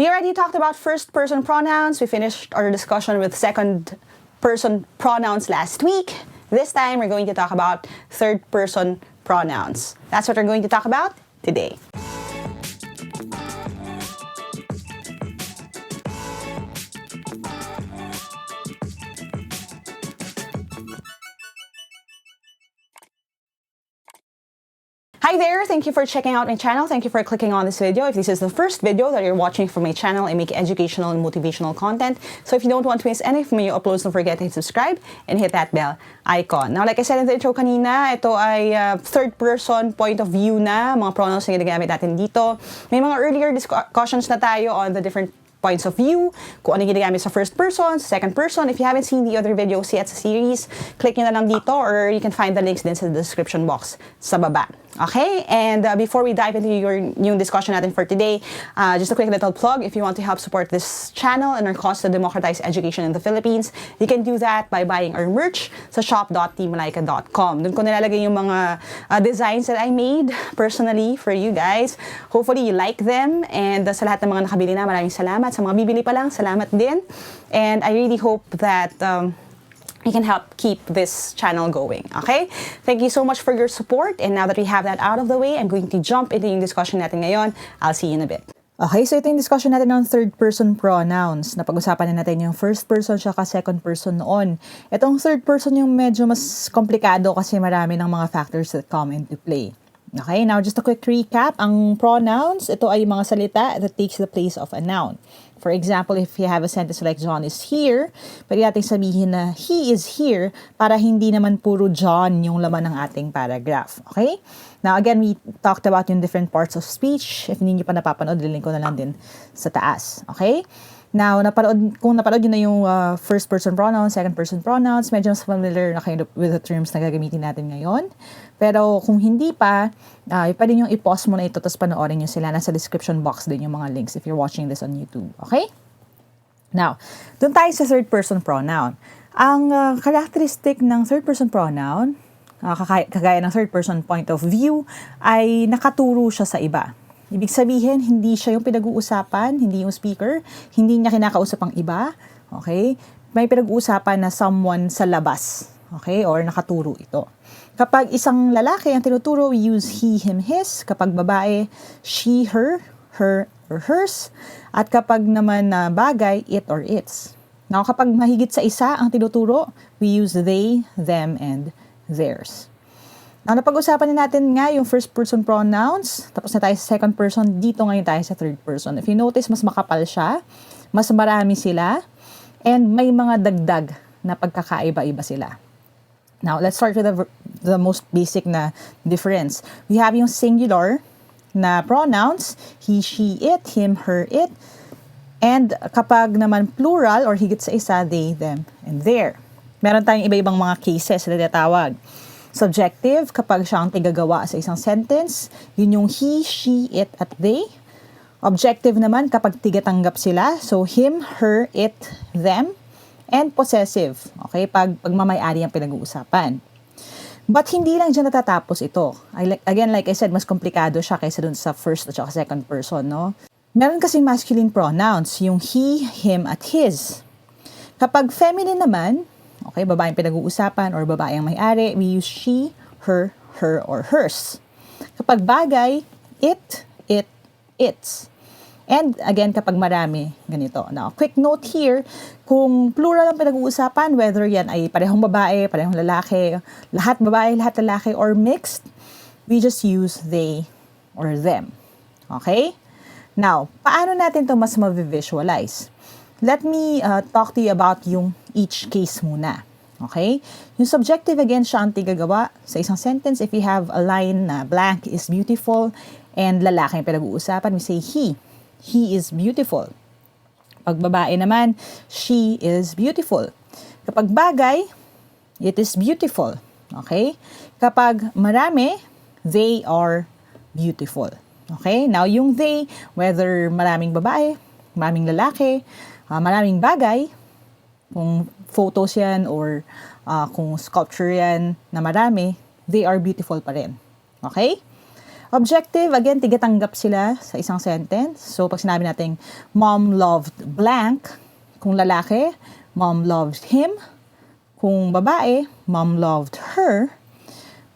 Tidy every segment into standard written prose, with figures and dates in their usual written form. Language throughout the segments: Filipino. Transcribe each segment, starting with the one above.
We already talked about first-person pronouns. We finished our discussion with second-person pronouns last week. This time, we're going to talk about third-person pronouns. That's what we're going to talk about today. Hi there! Thank you for checking out my channel. Thank you for clicking on this video. If this is the first video that you're watching from my channel, I make educational and motivational content. So if you don't want to miss any of my uploads, don't forget to hit subscribe and hit that bell icon. Now, like I said in the intro kanina, ito ay third-person point of view na, mga pronouns na ginagamit natin dito. May mga earlier discussions na tayo on the different points of view, kung ano ginagamit sa first person, second person. If you haven't seen the other videos yet sa series, click nyo na lang dito or you can find the links din sa description box sa baba. Okay? And before we dive into yung discussion natin for today, just a quick little plug. If you want to help support this channel and our cause to democratize education in the Philippines, you can do that by buying our merch sa shop.teamlaika.com. Doon ko nilalagay yung mga designs that I made personally for you guys. Hopefully you like them. And sa lahat ng mga nakabili na, maraming salamat. Sa mga bibili pa lang, salamat din. And I really hope that you can help keep this channel going, okay? Thank you so much for your support. And now that we have that out of the way, I'm going to jump into yung discussion natin ngayon. I'll see you in a bit. Okay, so ito yung discussion natin ng third-person pronouns. Napag-usapan na natin yung first person tsaka second person noon. Itong third person yung medyo mas komplikado kasi marami ng mga factors that come into play. Okay, now just a quick recap. Ang pronouns, ito ay mga salita that takes the place of a noun. For example, if you have a sentence like John is here, pwede natin sabihin na he is here para hindi naman puro John yung laman ng ating paragraph. Okay? Now, again, we talked about yung different parts of speech. If hindi nyo pa napapanood, lilink ko na lang din sa taas. Okay? Now, kung napanood nyo na yung first-person pronouns, second-person pronouns, medyo mas familiar na kayo with the terms na gagamitin natin ngayon. Pero kung hindi pa, pwede nyo i-pause mo na ito tapos panoorin nyo sila. Nasa description box din yung mga links if you're watching this on YouTube. Okay? Now, dun tayo sa third-person pronoun. Ang characteristic ng third-person pronoun, kagaya ng third-person point of view, ay nakaturo siya sa iba. Ibig sabihin, hindi siya yung pinag-uusapan, hindi yung speaker, hindi niya kinakausap ang iba, okay? May pinag-uusapan na someone sa labas, okay? Or nakaturo ito. Kapag isang lalaki ang tinuturo, we use he, him, his. Kapag babae, she, her, her, or hers. At kapag naman na bagay, it or its. Now, kapag mahigit sa isa ang tinuturo, we use they, them, and theirs. Now, napag-usapan na natin nga yung first-person pronouns. Tapos na tayo sa second person. Dito ngayon tayo sa third person. If you notice, mas makapal siya. Mas marami sila. And may mga dagdag na pagkakaiba-iba sila. Now, let's start with the most basic na difference. We have yung singular na pronouns. He, she, it, him, her, it. And kapag naman plural or higit sa isa, they, them, and their. Meron tayong iba-ibang mga cases na tinatawag. Subjective, kapag siya ang tigagawa sa isang sentence, yun yung he, she, it, at they. Objective naman, kapag tigatanggap sila, so him, her, it, them. And possessive, okay, pag pagmamay-ari ang pinag-uusapan. But hindi lang dyan natatapos ito. Again, like I said, mas komplikado siya kaysa dun sa first at second person, no? Meron kasing masculine pronouns, yung he, him, at his. Kapag feminine naman, okay, babae ang pinag-uusapan or babae ang may-ari, we use she, her, or hers. Kapag bagay, it, its. And again, kapag marami, ganito. Now, quick note here, kung plural ang pinag-uusapan, whether yan ay parehong babae, parehong lalaki, lahat babae, lahat lalaki, or mixed, we just use they or them. Okay? Now, paano natin ito mas ma-visualize? Let me talk to you about yung each case muna. Okay? Yung subjective, again, siya ang tigagawa sa isang sentence. If you have a line na blank is beautiful and lalaki yung pinag-uusapan, we say he. He is beautiful. Pag babae naman, she is beautiful. Kapag bagay, it is beautiful. Okay? Kapag marami, they are beautiful. Okay? Now, yung they, whether maraming babae, maraming lalaki, maraming bagay, kung photos yan or kung sculpture yan na marami, they are beautiful pa rin. Okay? Objective, again, tigatanggap sila sa isang sentence. So, pag sinabi natin, mom loved blank, kung lalaki, mom loved him. Kung babae, mom loved her.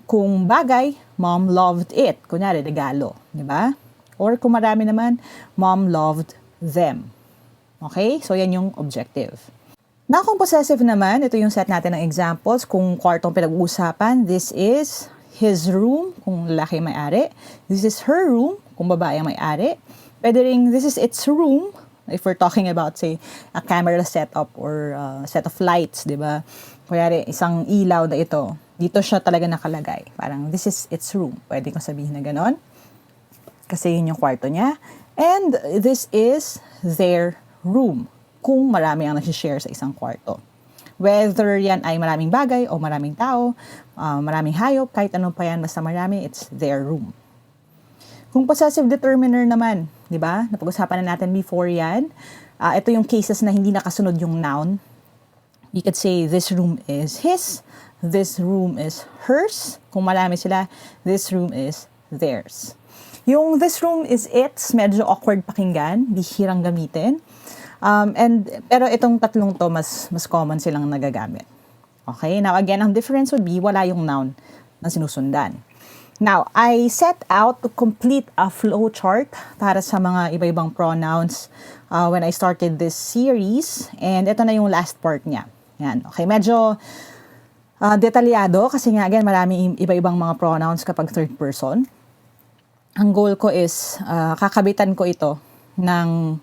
Kung bagay, mom loved it. Kunyari, regalo. Di ba? Or kung marami naman, mom loved them. Okay? So, yan yung objective. Now, kung possessive naman, ito yung set natin ng examples. Kung kwartong pinag-uusapan, this is his room, kung lalaki may-ari. This is her room, kung babae ang may-ari. Pwede rin, this is its room, if we're talking about, say, a camera setup or set of lights, di ba? Kuyari, isang ilaw na ito. Dito siya talaga nakalagay. Parang, this is its room. Pwede kong sabihin na ganon. Kasi yun yung kwarto niya. And this is their room, kung marami ang nag-share sa isang kwarto. Whether yan ay maraming bagay o maraming tao, maraming hayop, kahit anong pa yan, basta marami, it's their room. Kung possessive determiner naman, di ba? Napag-usapan na natin before yan. Ito yung cases na hindi nakasunod yung noun. You could say, this room is his, this room is hers. Kung marami sila, this room is theirs. Yung this room is its, medyo awkward pakinggan, bihirang gamitin. Pero itong tatlong to, mas common silang nagagamit. Okay? Now, again, ang difference would be, wala yung noun na sinusundan. Now, I set out to complete a flow chart para sa mga iba-ibang pronouns when I started this series. And ito na yung last part niya. Yan. Okay, medyo detalyado kasi nga, again, maraming iba-ibang mga pronouns kapag third person. Ang goal ko is, kakabitan ko ito ng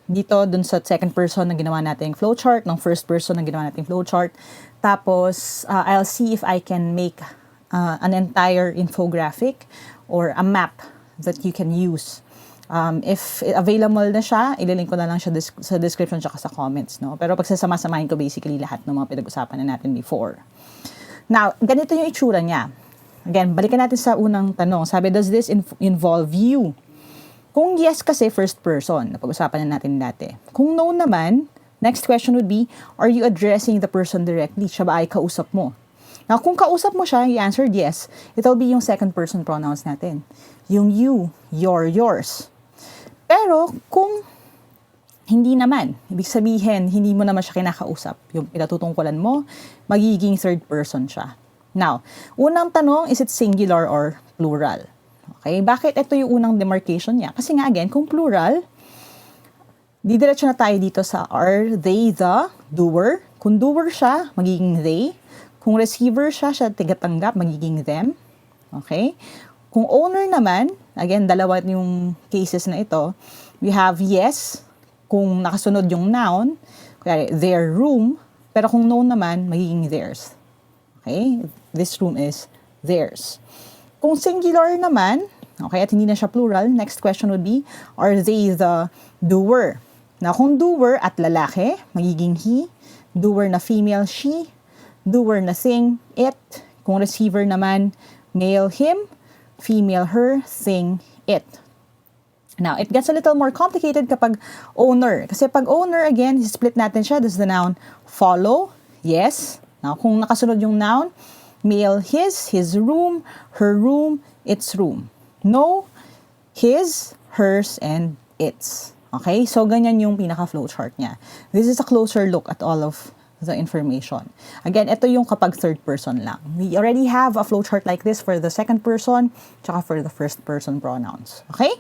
dito dun sa second person na ginawa nating flowchart, ng first person na ginawa nating flowchart. Tapos, I'll see if I can make an entire infographic or a map that you can use. If available na siya, ililink ko na lang siya sa description tsaka sa comments. No? Pero pagsasama-samahin ko basically lahat ng mga pinag-usapan na natin before. Now, ganito yung itsura niya. Again, balikan natin sa unang tanong. Sabi, does this involve you? Kung yes kasi, first person. Napag-usapan na natin dati. Kung no naman, next question would be, are you addressing the person directly? Siya ba ay kausap mo? Now, kung kausap mo siya, you answered yes, it'll be yung second person pronouns natin. Yung you, your, yours. Pero, kung hindi naman, ibig sabihin, hindi mo naman siya kinakausap, yung pinatutungkulan mo, magiging third person siya. Now, unang tanong, is it singular or plural? Okay, bakit ito yung unang demarcation niya? Kasi nga again, kung plural, didiretso na tayo dito sa are they the doer? Kung doer siya, magiging they. Kung receiver siya tigatanggap, magiging them. Okay? Kung owner naman, again, dalawa yung cases na ito. We have yes, kung nakasunod yung noun, kaya their room, pero kung no naman, magiging theirs. Okay? This room is theirs. Kung singular naman, okay, at hindi na siya plural, next question would be, are they the doer? Now, kung doer at lalaki, magiging he. Doer na female, she. Doer na thing, it. Kung receiver naman, male, him. Female, her. Thing, it. Now, it gets a little more complicated kapag owner. Kasi pag owner, again, split natin siya. Does the noun follow? Yes. Now, kung nakasunod yung noun, male, his room, her room, its room. No, his, hers, and its. Okay? So, ganyan yung pinaka-flowchart niya. This is a closer look at all of the information. Again, ito yung kapag third person lang. We already have a flowchart like this for the second person, tsaka for the first person pronouns. Okay?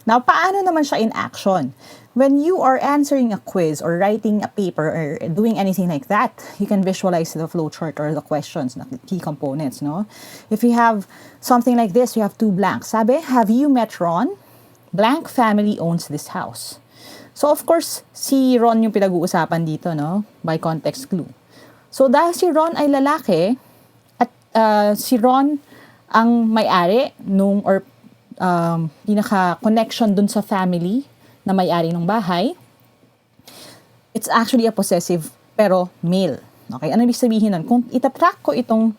Now, paano naman siya in action? When you are answering a quiz or writing a paper or doing anything like that, you can visualize the flowchart or the questions, the key components, no? If you have something like this, you have two blanks. Sabi, have you met Ron? Blank family owns this house. So, of course, si Ron yung pinag-uusapan dito, no? By context clue. So, dahil si Ron ay lalaki, at si Ron ang may-ari nung, or pinaka-connection dun sa family na may-ari ng bahay, it's actually a possessive pero male. Okay, ano ibig sabihin nun? Kung itatrack ko itong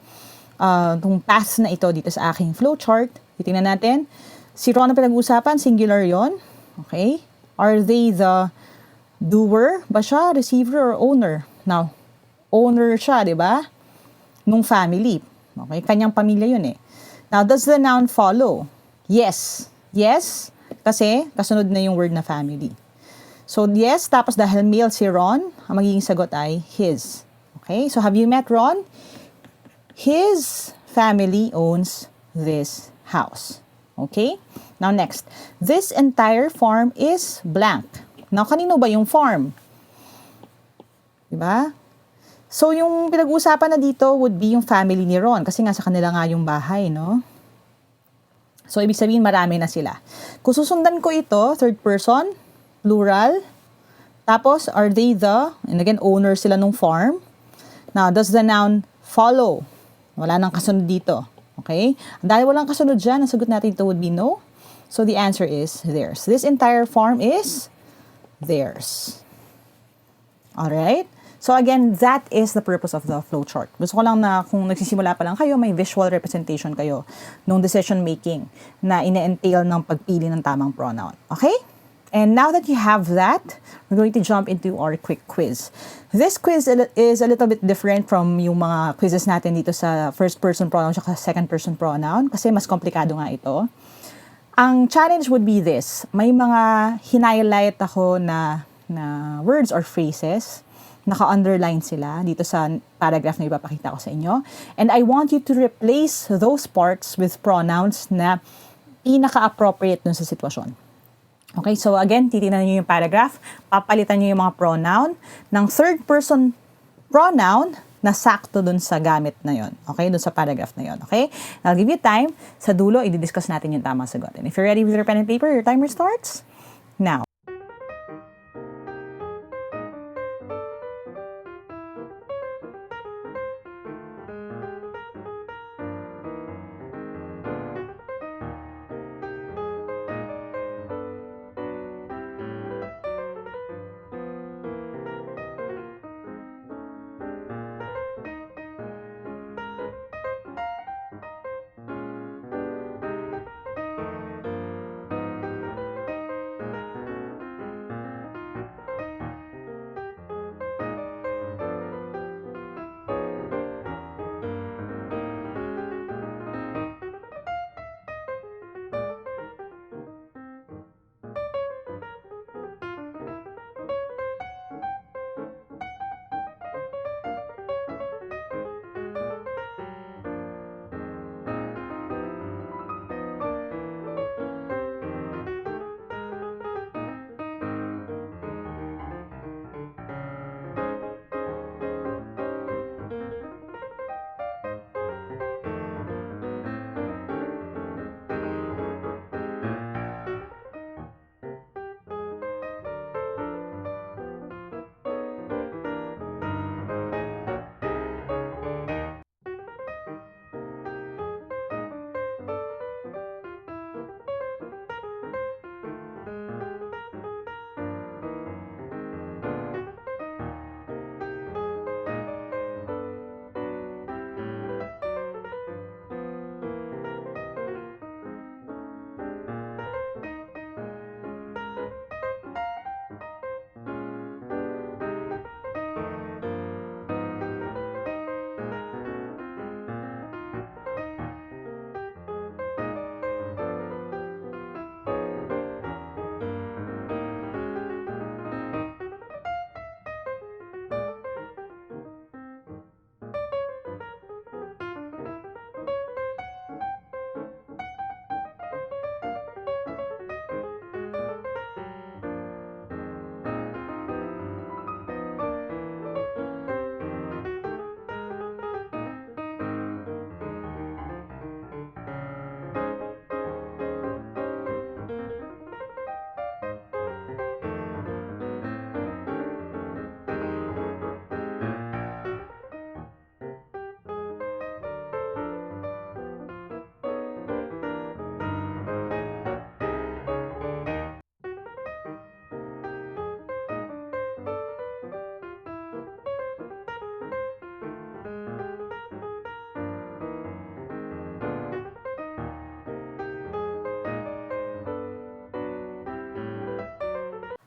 path na ito dito sa aking flowchart, titingnan natin, si Ron na pinag-uusapan, singular yon. Okay, are they the doer ba siya, receiver, or owner? Now, owner siya, di ba? Nung family. Okay, kanyang pamilya yun eh. Now, does the noun follow? Yes. Yes, kasi kasunod na yung word na family. So, yes, tapos dahil male si Ron, ang magiging sagot ay his. Okay, so have you met Ron? His family owns this house. Okay? Now next, this entire farm is blank. Now, kanino ba yung farm? Diba? So, yung pinag-uusapan na dito would be yung family ni Ron kasi nga sa kanila nga yung bahay, no? So, ibig sabihin marami na sila. Kung susundan ko ito, third person, plural, tapos, are they the, and again, owner sila nung farm. Now, does the noun follow? Wala nang kasunod dito. Okay? Dahil walang kasunod dyan, ang sagot natin ito would be no. So, the answer is theirs. This entire farm is theirs. Alright? So, again, that is the purpose of the flowchart. Gusto ko lang na kung nagsisimula pa lang kayo, may visual representation kayo nung decision making na ine-entail ng pagpili ng tamang pronoun. Okay? And now that you have that, we're going to jump into our quick quiz. This quiz is a little bit different from yung mga quizzes natin dito sa first person pronoun at second person pronoun kasi mas komplikado nga ito. Ang challenge would be this. May mga hinighlight ako na words or phrases. Naka-underline sila dito sa paragraph na ipapakita ko sa inyo. And I want you to replace those parts with pronouns na pinaka-appropriate dun sa sitwasyon. Okay, so again, titignan niyo yung paragraph, papalitan niyo yung mga pronoun ng third person pronoun na sakto dun sa gamit na yon. Okay, dun sa paragraph na yon. Okay, I'll give you time. Sa dulo, i-discuss natin yung tamang sagot. And if you're ready with your pen and paper, your timer starts now.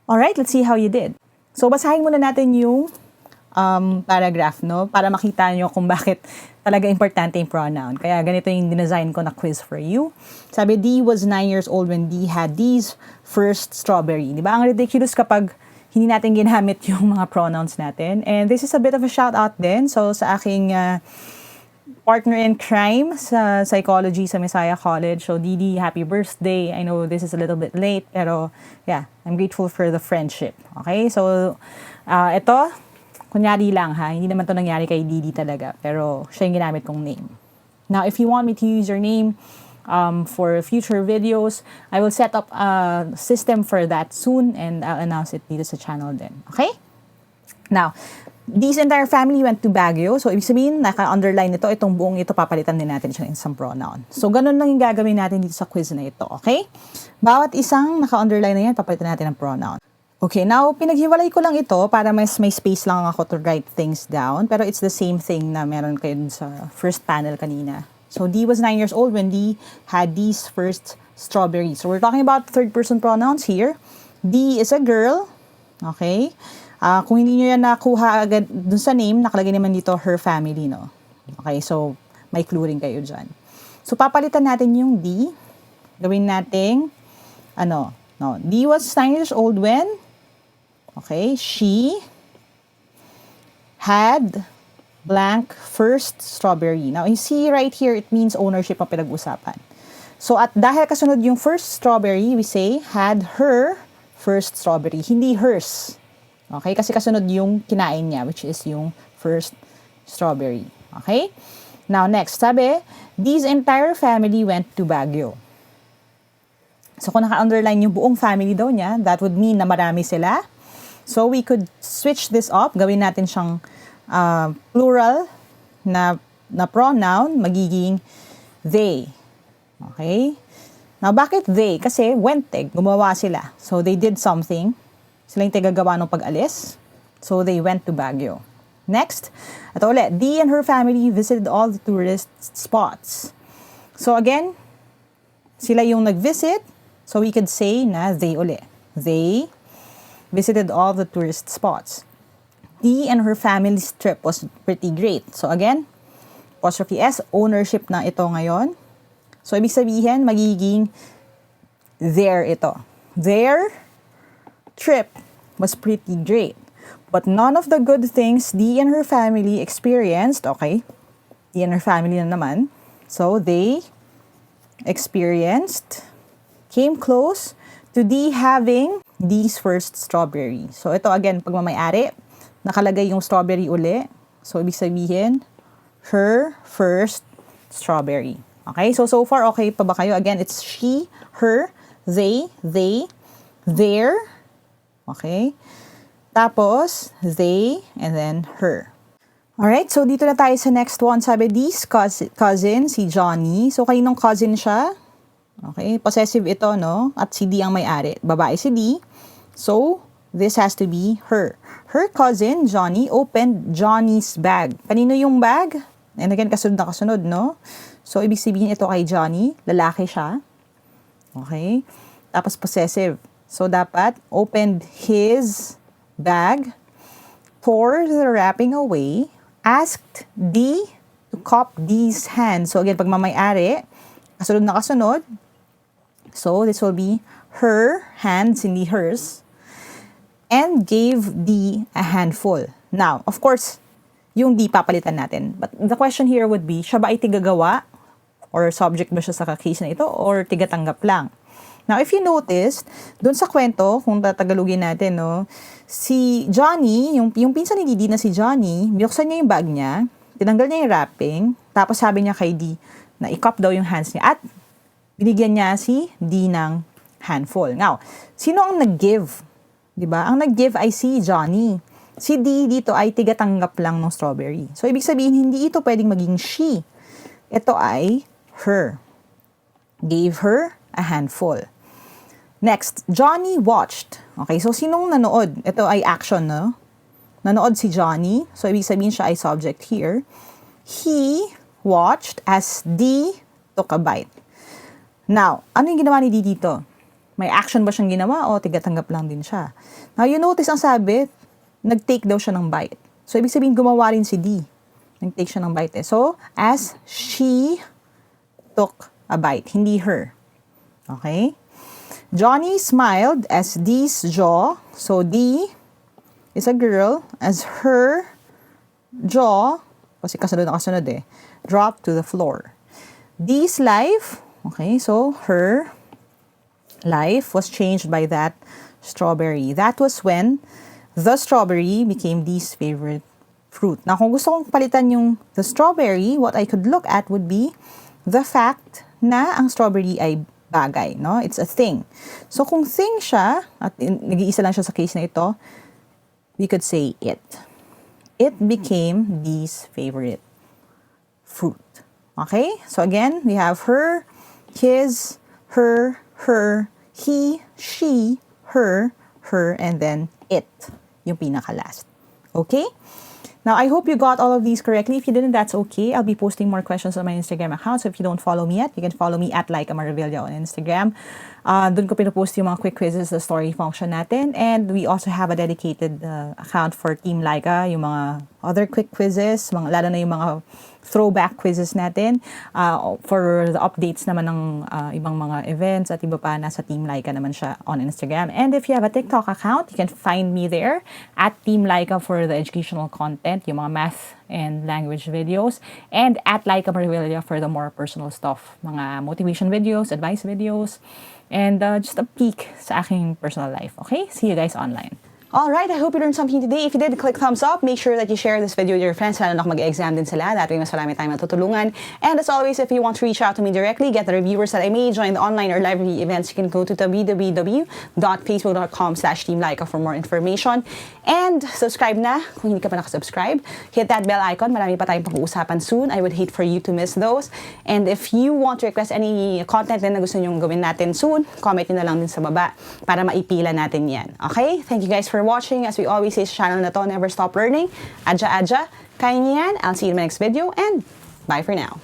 Alright, let's see how you did. So, basahin muna natin yung paragraph, no? Para makita nyo kung bakit talaga importante yung pronoun. Kaya ganito yung dinesign ko na quiz for you. Sabi, D was 9 years old when D had D's first strawberry. Di ba? Ang ridiculous kapag hindi natin ginamit yung mga pronouns natin. And this is a bit of a shout out din. So, sa aking partner in crime sa psychology sa Messiah College. So, Didi, happy birthday. I know this is a little bit late, pero yeah, I'm grateful for the friendship. Okay? So, ito, kunyari lang ha, hindi naman to nangyari kay Didi talaga, pero siya yung ginamit kong name. Now, if you want me to use your name for future videos, I will set up a system for that soon and I'll announce it dito sa channel din. Okay? Now, this entire family went to Baguio. So, ibig sabihin, naka-underline ito, itong buong ito, papalitan din natin siya ng isang pronoun. So, ganun lang yung gagawin natin dito sa quiz na ito, okay? Bawat isang naka-underline na yan, papalitan natin ng pronoun. Okay, now, pinaghiwalay ko lang ito para mas may space lang ako to write things down. Pero it's the same thing na meron kayo sa first panel kanina. So, D was 9 years old when D had D's first strawberry. So, we're talking about third-person pronouns here. D is a girl, okay? Kung hindi nyo yan nakuha agad dun sa name, nakalagay naman dito her family, no? Okay, so may clue rin kayo dyan. So, papalitan natin yung D. Gawin natin, D was 9 years old when, okay, she had blank first strawberry. Now, you see right here, it means ownership ang pinag-usapan. So, at dahil kasunod yung first strawberry, we say, had her first strawberry, hindi hers. Okay? Kasi kasunod yung kinain niya, which is yung first strawberry. Okay? Now, next, sabi, D's entire family went to Baguio. So, kung naka-underline yung buong family daw niya, that would mean na marami sila. So, we could switch this up. Gawin natin siyang plural na pronoun, magiging they. Okay? Now, bakit they? Kasi went, gumawa sila. So, they did something. Sila yung tagagawa ng pag-alis. So, they went to Baguio. Next, ito ulit. D and her family visited all the tourist spots. So, again, sila yung nag-visit. So, we could say na they ulit. They visited all the tourist spots. D and her family's trip was pretty great. So, again, apostrophe S, ownership na ito ngayon. So, ibig sabihin, magiging their ito. Their trip was pretty great. But none of the good things D and her family experienced, okay, D and her family na naman, so they experienced, came close to D having D's first strawberry. So ito again, pag mamayari, nakalagay yung strawberry uli. So ibig sabihin, her first strawberry. Okay, so far okay pa ba kayo? Again, it's she, her, they, their, okay? Tapos, they, and then her. Alright, so dito na tayo sa next one. Sabi, D's cousin, si Johnny. So, kaninong cousin siya? Okay, possessive ito, no? At si D ang may-ari. Babae si D. So, this has to be her. Her cousin, Johnny, opened Johnny's bag. Kanino yung bag? And again, kasunod na kasunod, no? So, ibig sabihin ito kay Johnny. Lalaki siya. Okay? Tapos, possessive. So, dapat, opened his bag, tore the wrapping away, asked D to cup D's hand. So, again, pag mamayari, kasunod na kasunod. So, this will be her hands, hindi hers, and gave D a handful. Now, of course, yung D papalitan natin. But the question here would be, siya ba ay tigagawa? Or subject ba siya sa case na ito? Or tigatanggap lang? Now, if you noticed, doon sa kwento, kung tatagalugin natin, no, si Johnny, yung pinsan ni Didi na si Johnny, binuksan niya yung bag niya, tinanggal niya yung wrapping, tapos sabi niya kay D na i-cup daw yung hands niya, at binigyan niya si D ng handful. Now, sino ang nag-give? Diba? Ang nag-give ay si Johnny. Si D dito ay tigatanggap lang ng strawberry. So, ibig sabihin, hindi ito pwedeng maging she. Ito ay her. Gave her a handful. Next, Johnny watched. Okay, so sinong nanood? Ito ay action, no? Nanood si Johnny. So, ibig sabihin siya ay subject here. He watched as D took a bite. Now, ano yung ginawa ni D dito? May action ba siyang ginawa o tigatanggap lang din siya? Now, you notice ang sabi, nag-take daw siya ng bite. So, ibig sabihin, gumawa rin si D. Nag-take siya ng bite eh. So, as she took a bite, hindi her. Okay? Johnny smiled as D's jaw. So, D is a girl as her jaw, kasi kasunod na kasunod eh, dropped to the floor. D's life, okay, so her life was changed by that strawberry. That was when the strawberry became Dee's favorite fruit. Now, kung gusto kong palitan yung the strawberry, what I could look at would be the fact na ang strawberry ay bagay, no? It's a thing. So, kung thing siya, at nag-iisa lang siya sa case na ito, we could say it. It became Dee's favorite fruit. Okay? So, again, we have her, his, her, he, she, her, and then it. Yung pinaka-last. Okay? Now, I hope you got all of these correctly. If you didn't, that's okay. I'll be posting more questions on my Instagram account. So if you don't follow me yet, you can follow me at Laika Maravilla on Instagram. Doon ko pinopost yung mga quick quizzes, the story function natin. And we also have a dedicated account for Team Laika, yung mga other quick quizzes, lalo na yung mga throwback quizzes natin. For the updates naman ng ibang mga events at iba pa, nasa Team Laika naman siya on Instagram. And if you have a TikTok account, you can find me there at Team Laika for the educational content, yung mga math and language videos, and at Laika Maravilla for the more personal stuff, mga motivation videos, advice videos, and just a peek sa aking personal life. Okay? See you guys online. Alright, I hope you learned something today. If you did, click thumbs up. Make sure that you share this video with your friends. Lalo na kung mag-exam din sila. That way, mas marami tayong matutulungan. And as always, if you want to reach out to me directly, get the reviewers that I made, join the online or library events, you can go to www.facebook.com/teamlaika for more information. And subscribe na kung hindi ka pa nakasubscribe. Hit that bell icon. Marami pa tayong pag-uusapan soon. I would hate for you to miss those. And if you want to request any content na gusto nyong gawin natin soon, comment nyo na lang din sa baba para maipila natin yan. Okay? Thank you guys for watching. As we always say sa channel na to, never stop learning. Adja, adja. Kaya niyan. I'll see you in my next video and bye for now.